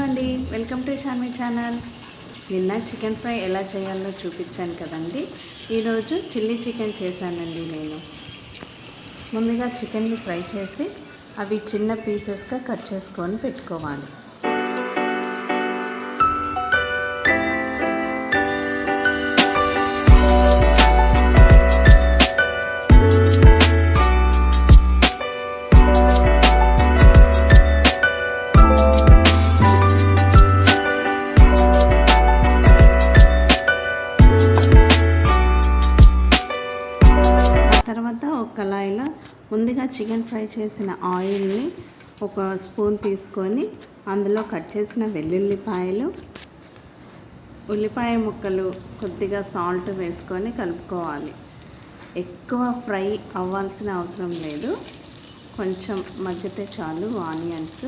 అండి, welcome to Shanvi channel. నిన్న chicken fry ఎలా చేయాలో చూపించాను కదండి. ఈరోజు చిల్లీ చికెన్ చేశానండి. నేను ముందుగా చికెన్ని ఫ్రై చేసి అవి చిన్న పీసెస్గా కట్ చేసుకొని పెట్టుకోవాలి. తర్వాత ఒక కళాయిలో ముందుగా చికెన్ ఫ్రై చేసిన ఆయిల్ని ఒక స్పూన్ తీసుకొని అందులో కట్ చేసిన వెల్లుల్లిపాయలు, ఉల్లిపాయ ముక్కలు, కొద్దిగా సాల్ట్ వేసుకొని కలుపుకోవాలి. ఎక్కువ ఫ్రై అవ్వాల్సిన అవసరం లేదు, కొంచెం మగ్గితే చాలు. ఆనియన్స్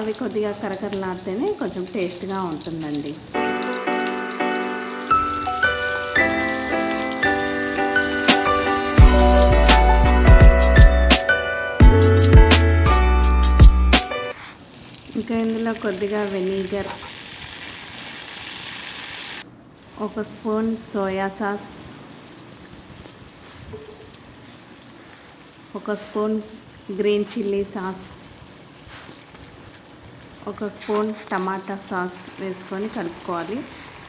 అవి కొద్దిగా కరకరలాడితేనే కొంచెం టేస్ట్గా ఉంటుందండి. ఇంకా ఇందులో కొద్దిగా వెనిగర్, ఒక స్పూన్ సోయా సాస్, ఒక స్పూన్ గ్రీన్ చిల్లీ సాస్, ఒక స్పూన్ టమాటా సాస్ వేసుకొని కలుపుకోవాలి.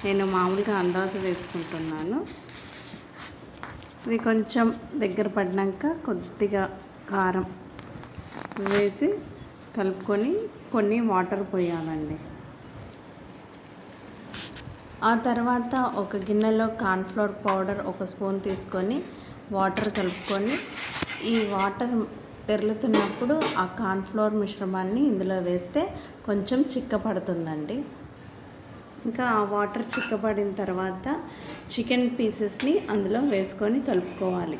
నేను మామూలుగా అందాజు వేసుకుంటున్నాను. ఇది కొంచెం దగ్గర పడినాక కొద్దిగా కారం వేసి కలుపుకొని కొన్ని వాటర్ పోయాలండి. ఆ తర్వాత ఒక గిన్నెలో కార్న్ఫ్లోర్ పౌడర్ ఒక స్పూన్ తీసుకొని వాటర్ కలుపుకొని, ఈ వాటర్ తెరులుతున్నప్పుడు ఆ కార్న్ఫ్లోర్ మిశ్రమాన్ని ఇందులో వేస్తే కొంచెం చిక్కపడుతుందండి. ఇంకా ఆ వాటర్ చిక్కపడిన తర్వాత చికెన్ పీసెస్ని అందులో వేసుకొని కలుపుకోవాలి.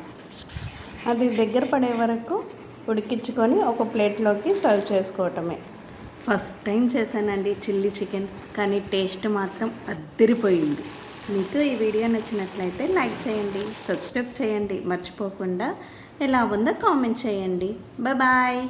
అది దగ్గర పడే వరకు ఉడికించుకొని ఒక ప్లేట్లోకి సర్వ్ చేసుకోవటమే. ఫస్ట్ టైం చేశానండి చిల్లీ చికెన్, కానీ టేస్ట్ మాత్రం అద్దరిపోయింది. మీకు ఈ వీడియో నచ్చినట్లయితే లైక్ చేయండి, సబ్స్క్రైబ్ చేయండి, మర్చిపోకుండా ఎలా ఉందో కామెంట్ చేయండి. బాయ్.